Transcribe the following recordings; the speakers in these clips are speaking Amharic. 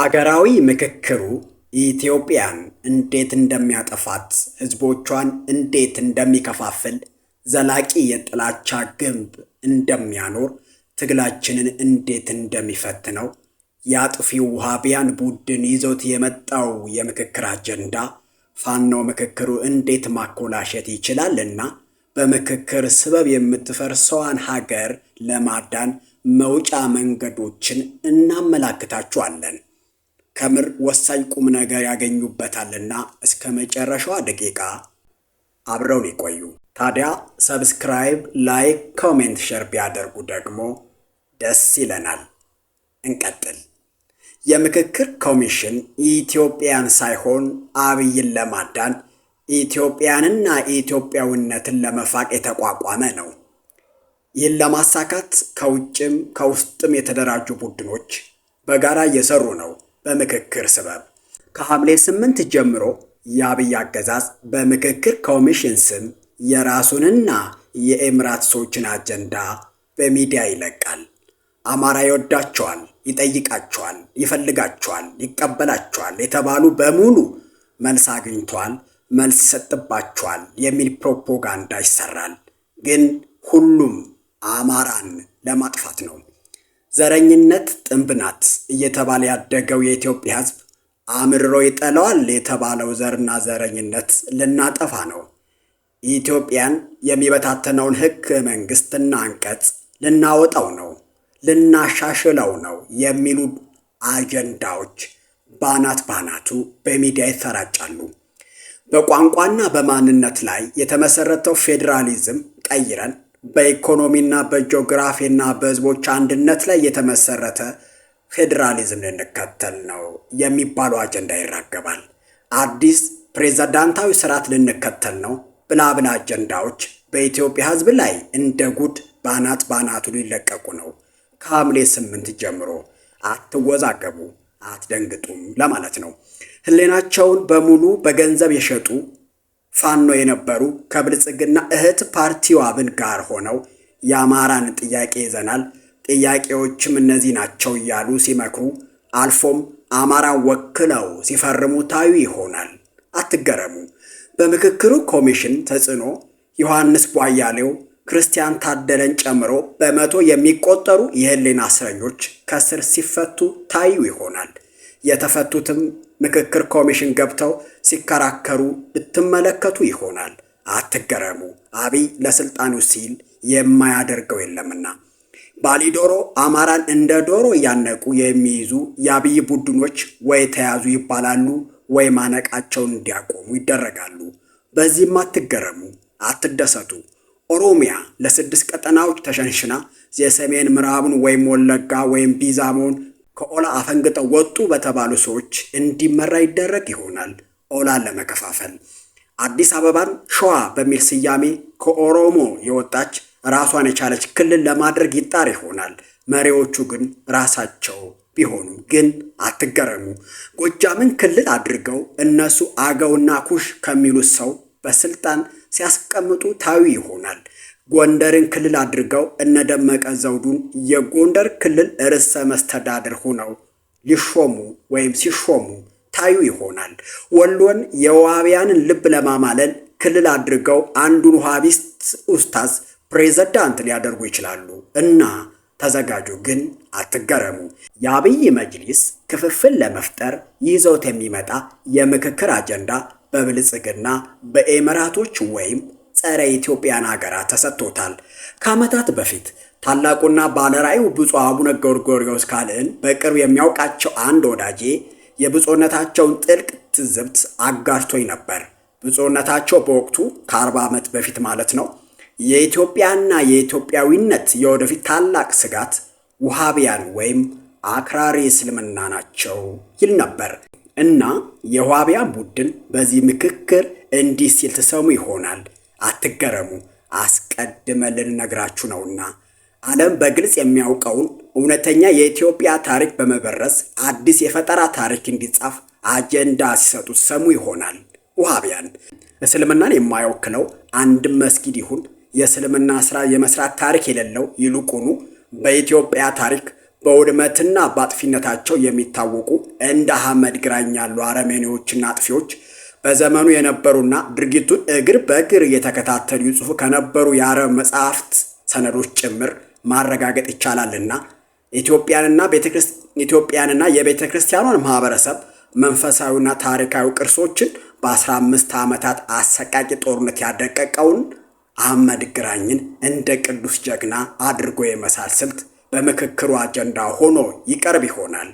አገራዊ ምክክሩ ኢትዮጵያን እንዴት እንደሚያጠፋት፣ ህዝቦቿን እንዴት እንደሚከፋፍል፣ ዘላቂ የጥላቻ ግንብ እንደሚያኖር፣ ትግላችንን እንዴት እንደሚፈትነው፣ የአጥፊው ውሃቢያን ቡድን ይዞት የመጣው የምክክር አጀንዳ ፋኖ ምክክሩ እንዴት ማኮላሸት ይችላልና በምክክር ስበብ የምትፈርሰዋን ሀገር ለማዳን መውጫ መንገዶችን እናመላክታችኋለን። ከምር ወሳኝ ቁም ነገር ያገኙበታልና እስከ መጨረሻዋ ደቂቃ አብረውን ይቆዩ። ታዲያ ሰብስክራይብ፣ ላይክ፣ ኮሜንት፣ ሼር ቢያደርጉ ደግሞ ደስ ይለናል። እንቀጥል። የምክክር ኮሚሽን ኢትዮጵያን ሳይሆን አብይን ለማዳን ኢትዮጵያንና ኢትዮጵያዊነትን ለመፋቅ የተቋቋመ ነው። ይህን ለማሳካት ከውጭም ከውስጥም የተደራጁ ቡድኖች በጋራ እየሰሩ ነው። በምክክር ስበብ ከሐምሌ 8 ጀምሮ የአብይ አገዛዝ በምክክር ኮሚሽን ስም የራሱንና የኤምራትሶችን አጀንዳ በሚዲያ ይለቃል። አማራ ይወዳቸዋል፣ ይጠይቃቸዋል፣ ይፈልጋቸዋል፣ ይቀበላቸዋል የተባሉ በሙሉ መልስ አግኝቷል፣ መልስ ይሰጥባቸዋል የሚል ፕሮፓጋንዳ ይሰራል። ግን ሁሉም አማራን ለማጥፋት ነው። ዘረኝነት ጥንብ ናት እየተባለ ያደገው የኢትዮጵያ ሕዝብ አምርሮ ይጠላዋል የተባለው ዘርና ዘረኝነት ልናጠፋ ነው። ኢትዮጵያን የሚበታተነውን ሕገ መንግሥትና አንቀጽ ልናወጣው ነው፣ ልናሻሽለው ነው የሚሉ አጀንዳዎች ባናት ባናቱ በሚዲያ ይሰራጫሉ። በቋንቋና በማንነት ላይ የተመሰረተው ፌዴራሊዝም ቀይረን በኢኮኖሚና በጂኦግራፊና በህዝቦች አንድነት ላይ የተመሰረተ ፌዴራሊዝም ልንከተል ነው የሚባለው አጀንዳ ይራገባል። አዲስ ፕሬዝዳንታዊ ስርዓት ልንከተል ነው ብላብላ አጀንዳዎች በኢትዮጵያ ህዝብ ላይ እንደ ጉድ ባናት ባናቱ ሊለቀቁ ነው። ከሐምሌ 8 ጀምሮ አትወዛገቡ፣ አትደንግጡም ለማለት ነው። ህሊናቸውን በሙሉ በገንዘብ የሸጡ ፋኖ የነበሩ ከብልጽግና እህት ፓርቲው አብን ጋር ሆነው የአማራን ጥያቄ ይዘናል፣ ጥያቄዎችም እነዚህ ናቸው እያሉ ሲመክሩ አልፎም አማራን ወክለው ሲፈርሙ ታዩ ይሆናል። አትገረሙ። በምክክሩ ኮሚሽን ተጽዕኖ ዮሐንስ ቧያሌው፣ ክርስቲያን ታደለን ጨምሮ በመቶ የሚቆጠሩ የህሊና እስረኞች ከስር ሲፈቱ ታዩ ይሆናል። የተፈቱትም ምክክር ኮሚሽን ገብተው ሲከራከሩ ልትመለከቱ ይሆናል። አትገረሙ። አብይ ለስልጣኑ ሲል የማያደርገው የለምና። ባሊዶሮ አማራን እንደ ዶሮ እያነቁ የሚይዙ የአብይ ቡድኖች ወይ ተያዙ ይባላሉ ወይ ማነቃቸውን እንዲያቆሙ ይደረጋሉ። በዚህም አትገረሙ፣ አትደሰቱ። ኦሮሚያ ለ6 ቀጠናዎች ተሸንሽና የሰሜን ምዕራቡን ወይም ወለጋ ወይም ቢዛሞን ከኦላ አፈንግጠው ወጡ በተባሉ ሰዎች እንዲመራ ይደረግ ይሆናል። ኦላን ለመከፋፈል አዲስ አበባን ሸዋ በሚል ስያሜ ከኦሮሞ የወጣች ራሷን የቻለች ክልል ለማድረግ ይጣር ይሆናል። መሪዎቹ ግን ራሳቸው ቢሆኑ ግን አትገረሙ። ጎጃምን ክልል አድርገው እነሱ አገውና ኩሽ ከሚሉት ሰው በስልጣን ሲያስቀምጡ ታዩ ይሆናል። ጎንደርን ክልል አድርገው እነደመቀ ዘውዱን የጎንደር ክልል ርዕሰ መስተዳድር ሆነው ሊሾሙ ወይም ሲሾሙ ታዩ ይሆናል። ወሎን የዋቢያንን ልብ ለማማለል ክልል አድርገው አንዱን ውሃቢስት ኡስታዝ ፕሬዝዳንት ሊያደርጉ ይችላሉ እና ተዘጋጁ። ግን አትገረሙ። የአብይ መጅሊስ ክፍፍል ለመፍጠር ይዘውት የሚመጣ የምክክር አጀንዳ በብልጽግና በኤምራቶች ወይም ጸረ ኢትዮጵያን ሀገራት ተሰጥቶታል። ከዓመታት በፊት ታላቁና ባለራዕዩ ብፁዕ አቡነ ጎርጎርዮስ ካልዕን በቅርብ የሚያውቃቸው አንድ ወዳጄ የብፁዕነታቸውን ጥልቅ ትዝብት አጋርቶኝ ነበር። ብፁዕነታቸው በወቅቱ ከ40 ዓመት በፊት ማለት ነው የኢትዮጵያና የኢትዮጵያዊነት የወደፊት ታላቅ ስጋት ውሃቢያን ወይም አክራሪ እስልምና ናቸው ይል ነበር እና የውሃቢያን ቡድን በዚህ ምክክር እንዲህ ሲል ትሰሙ ይሆናል። አትገረሙ። አስቀድመን ልንነግራችሁ ነውና ዓለም በግልጽ የሚያውቀውን እውነተኛ የኢትዮጵያ ታሪክ በመበረዝ አዲስ የፈጠራ ታሪክ እንዲጻፍ አጀንዳ ሲሰጡት ሰሙ ይሆናል። ውሃቢያን እስልምናን የማይወክለው አንድም መስጊድ ይሁን የእስልምና ስራ የመስራት ታሪክ የሌለው ይልቁኑ በኢትዮጵያ ታሪክ በውድመትና በአጥፊነታቸው የሚታወቁ እንደ አህመድ ግራኝ ያሉ አረመኔዎችና አጥፊዎች በዘመኑ የነበሩና ድርጊቱን እግር በእግር እየተከታተሉ ይጽፉ ከነበሩ የአረብ መጻሕፍት ሰነዶች ጭምር ማረጋገጥ ይቻላልና ኢትዮጵያንና የቤተ ክርስቲያኗን ማህበረሰብ መንፈሳዊና ታሪካዊ ቅርሶችን በ15 ዓመታት አሰቃቂ ጦርነት ያደቀቀውን አህመድ ግራኝን እንደ ቅዱስ ጀግና አድርጎ የመሳል ስልት በምክክሩ አጀንዳ ሆኖ ይቀርብ ይሆናል።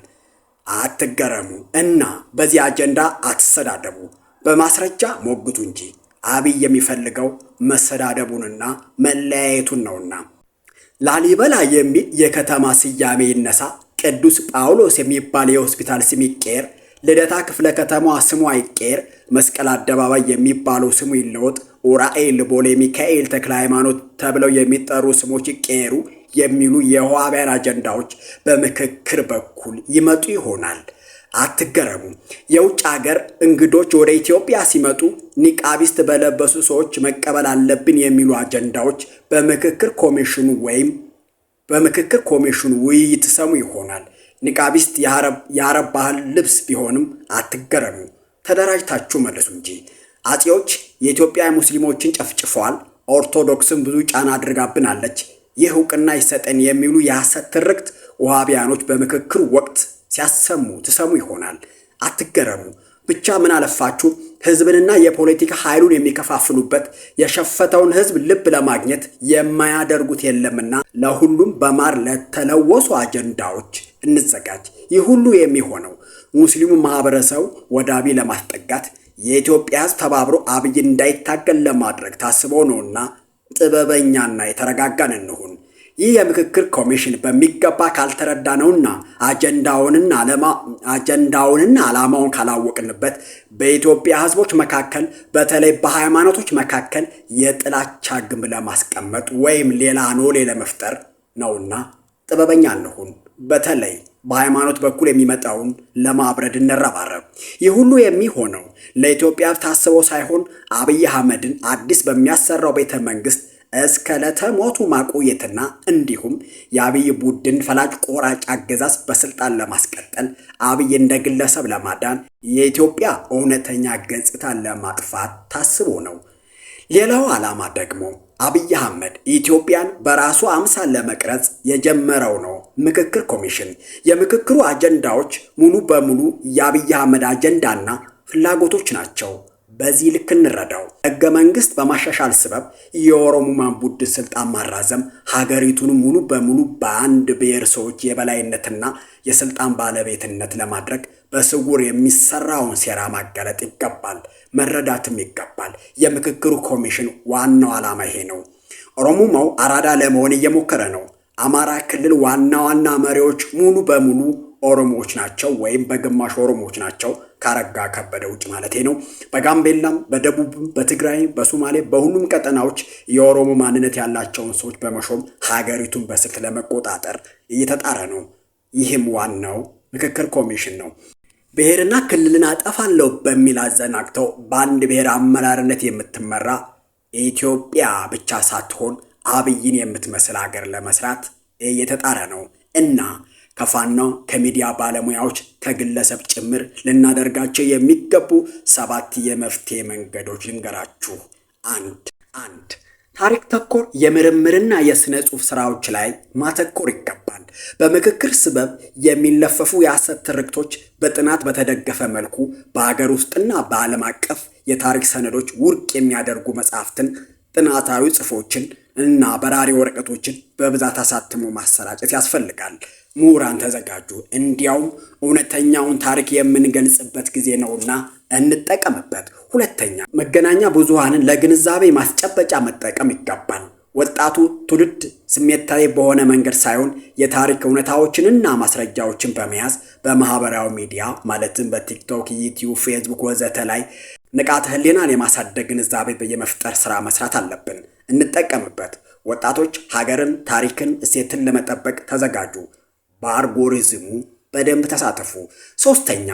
አትገረሙ እና በዚህ አጀንዳ አትሰዳደቡ፣ በማስረጃ ሞግቱ እንጂ አብይ የሚፈልገው መሰዳደቡንና መለያየቱን ነውና። ላሊበላ የሚል የከተማ ስያሜ ይነሳ፣ ቅዱስ ጳውሎስ የሚባል የሆስፒታል ስም ይቀየር፣ ልደታ ክፍለ ከተማዋ ስሟ ይቀየር፣ መስቀል አደባባይ የሚባለው ስሙ ይለወጥ፣ ኡራኤል፣ ቦሌ ሚካኤል፣ ተክለ ሃይማኖት ተብለው የሚጠሩ ስሞች ይቀየሩ የሚሉ የዋሃቢያን አጀንዳዎች በምክክር በኩል ይመጡ ይሆናል። አትገረሙ። የውጭ ሀገር እንግዶች ወደ ኢትዮጵያ ሲመጡ ኒቃቢስት በለበሱ ሰዎች መቀበል አለብን የሚሉ አጀንዳዎች በምክክር ኮሚሽኑ ውይይት ሰሙ ይሆናል። ኒቃቢስት የአረብ ባህል ልብስ ቢሆንም አትገረሙ። ተደራጅታችሁ መልሱ እንጂ። አጼዎች የኢትዮጵያ ሙስሊሞችን ጨፍጭፈዋል፣ ኦርቶዶክስም ብዙ ጫና አድርጋብናለች፣ ይህ እውቅና ይሰጠን የሚሉ የሐሰት ትርክት ዋሃቢያኖች በምክክሩ ወቅት ሲያሰሙ ትሰሙ ይሆናል። አትገረሙ። ብቻ ምን አለፋችሁ ህዝብንና የፖለቲካ ኃይሉን የሚከፋፍሉበት የሸፈተውን ህዝብ ልብ ለማግኘት የማያደርጉት የለምና ለሁሉም በማር ለተለወሱ አጀንዳዎች እንዘጋጅ። ይህ ሁሉ የሚሆነው ሙስሊሙ ማህበረሰብ ወደ አብይ ለማስጠጋት የኢትዮጵያ ህዝብ ተባብሮ አብይ እንዳይታገል ለማድረግ ታስቦ ነውና ጥበበኛና የተረጋጋን እንሁን። ይህ የምክክር ኮሚሽን በሚገባ ካልተረዳ ነውና አጀንዳውንና ዓላማውን ካላወቅንበት በኢትዮጵያ ህዝቦች መካከል በተለይ በሃይማኖቶች መካከል የጥላቻ ግንብ ለማስቀመጥ ወይም ሌላ ኖሌ ለመፍጠር ነውና ጥበበኛ እንሁን። በተለይ በሃይማኖት በኩል የሚመጣውን ለማብረድ እንረባረብ። ይህ ሁሉ የሚሆነው ለኢትዮጵያ ታስበው ሳይሆን አብይ አህመድን አዲስ በሚያሰራው ቤተ መንግስት እስከ ለተሞቱ ማቆየትና እንዲሁም የአብይ ቡድን ፈላጭ ቆራጭ አገዛዝ በስልጣን ለማስቀጠል አብይ እንደ ግለሰብ ለማዳን የኢትዮጵያ እውነተኛ ገጽታን ለማጥፋት ታስቦ ነው። ሌላው ዓላማ ደግሞ አብይ አህመድ ኢትዮጵያን በራሱ አምሳል ለመቅረጽ የጀመረው ነው ምክክር ኮሚሽን። የምክክሩ አጀንዳዎች ሙሉ በሙሉ የአብይ አህመድ አጀንዳና ፍላጎቶች ናቸው። በዚህ ልክ እንረዳው። ሕገ መንግስት በማሻሻል ሰበብ የኦሮሞማን ቡድን ስልጣን ማራዘም፣ ሀገሪቱን ሙሉ በሙሉ በአንድ ብሔር ሰዎች የበላይነትና የስልጣን ባለቤትነት ለማድረግ በስውር የሚሰራውን ሴራ ማጋለጥ ይገባል፣ መረዳትም ይገባል። የምክክሩ ኮሚሽን ዋናው ዓላማ ይሄ ነው። ኦሮሞማው አራዳ ለመሆን እየሞከረ ነው። አማራ ክልል ዋና መሪዎች ሙሉ በሙሉ ኦሮሞዎች ናቸው ወይም በግማሽ ኦሮሞዎች ናቸው፣ ካረጋ ከበደ ውጭ ማለቴ ነው። በጋምቤላም፣ በደቡብም፣ በትግራይ፣ በሶማሌ በሁሉም ቀጠናዎች የኦሮሞ ማንነት ያላቸውን ሰዎች በመሾም ሀገሪቱን በስልት ለመቆጣጠር እየተጣረ ነው። ይህም ዋናው ምክክር ኮሚሽን ነው። ብሔርና ክልልን አጠፋለሁ በሚል አዘናግተው በአንድ ብሔር አመራርነት የምትመራ ኢትዮጵያ ብቻ ሳትሆን አብይን የምትመስል ሀገር ለመስራት እየተጣረ ነው እና ከፋኖ ከሚዲያ ባለሙያዎች ከግለሰብ ጭምር ልናደርጋቸው የሚገቡ 7 የመፍትሄ መንገዶች ልንገራችሁ። አንድ ታሪክ ተኮር የምርምርና የሥነ ጽሑፍ ሥራዎች ላይ ማተኮር ይገባል። በምክክር ስበብ የሚለፈፉ የሐሰት ትርክቶች በጥናት በተደገፈ መልኩ በሀገር ውስጥና በዓለም አቀፍ የታሪክ ሰነዶች ውድቅ የሚያደርጉ መጻሕፍትን፣ ጥናታዊ ጽሑፎችን እና በራሪ ወረቀቶችን በብዛት አሳትሞ ማሰራጨት ያስፈልጋል። ምሁራን ተዘጋጁ። እንዲያውም እውነተኛውን ታሪክ የምንገልጽበት ጊዜ ነውና እንጠቀምበት። ሁለተኛ፣ መገናኛ ብዙሃንን ለግንዛቤ ማስጨበጫ መጠቀም ይገባል። ወጣቱ ትውልድ ስሜታዊ በሆነ መንገድ ሳይሆን የታሪክ እውነታዎችንና ማስረጃዎችን በመያዝ በማህበራዊ ሚዲያ ማለትም በቲክቶክ፣ ዩቲዩብ፣ ፌስቡክ ወዘተ ላይ ንቃተ ህሊናን የማሳደግ ግንዛቤ የመፍጠር ስራ መስራት አለብን። እንጠቀምበት። ወጣቶች ሀገርን፣ ታሪክን፣ እሴትን ለመጠበቅ ተዘጋጁ። በአልጎሪዝሙ በደንብ ተሳተፉ። ሶስተኛ፣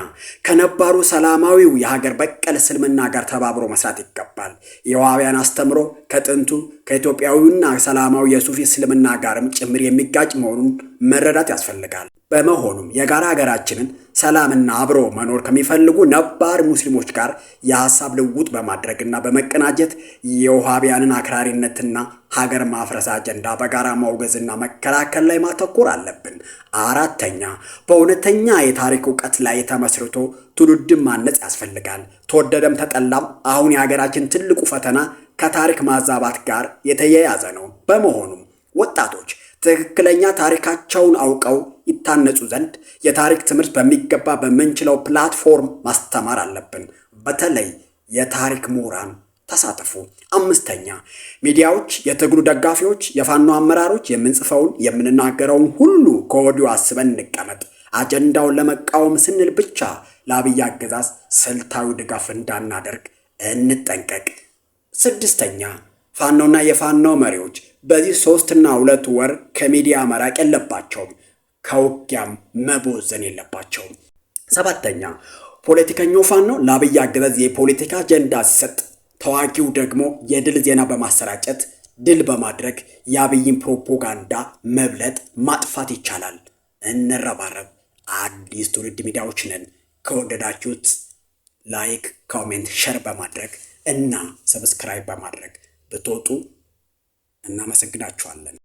ከነባሩ ሰላማዊው የሀገር በቀል እስልምና ጋር ተባብሮ መስራት ይገባል። የዋሃቢያን አስተምሮ ከጥንቱ ከኢትዮጵያዊውና ሰላማዊ የሱፊ እስልምና ጋርም ጭምር የሚጋጭ መሆኑን መረዳት ያስፈልጋል። በመሆኑም የጋራ ሀገራችንን ሰላምና አብሮ መኖር ከሚፈልጉ ነባር ሙስሊሞች ጋር የሐሳብ ልውውጥ በማድረግና በመቀናጀት የውሃቢያንን አክራሪነትና ሀገር ማፍረስ አጀንዳ በጋራ ማውገዝና መከላከል ላይ ማተኮር አለብን። አራተኛ፣ በእውነተኛ የታሪክ እውቀት ላይ ተመስርቶ ትውልድን ማነጽ ያስፈልጋል። ተወደደም ተጠላም አሁን የሀገራችን ትልቁ ፈተና ከታሪክ ማዛባት ጋር የተያያዘ ነው። በመሆኑም ወጣቶች ትክክለኛ ታሪካቸውን አውቀው ይታነጹ ዘንድ የታሪክ ትምህርት በሚገባ በምንችለው ፕላትፎርም ማስተማር አለብን። በተለይ የታሪክ ምሁራን ተሳተፉ። አምስተኛ፣ ሚዲያዎች፣ የትግሉ ደጋፊዎች፣ የፋኖ አመራሮች የምንጽፈውን የምንናገረውን ሁሉ ከወዲሁ አስበን እንቀመጥ። አጀንዳውን ለመቃወም ስንል ብቻ ለአብይ አገዛዝ ስልታዊ ድጋፍ እንዳናደርግ እንጠንቀቅ። ስድስተኛ፣ ፋኖና የፋኖ መሪዎች በዚህ 3 እና 2 ወር ከሚዲያ መራቅ የለባቸውም። ከውጊያም መቦዘን የለባቸውም። ሰባተኛ፣ ፖለቲከኛው ፋኖ ለአብይ አገዛዝ የፖለቲካ አጀንዳ ሲሰጥ፣ ተዋጊው ደግሞ የድል ዜና በማሰራጨት ድል በማድረግ የአብይን ፕሮፓጋንዳ መብለጥ ማጥፋት ይቻላል። እንረባረብ። አዲስ ትውልድ ሚዲያዎች ነን። ከወደዳችሁት ላይክ፣ ኮሜንት፣ ሸር በማድረግ እና ሰብስክራይብ በማድረግ ብትወጡ እናመሰግናችኋለን።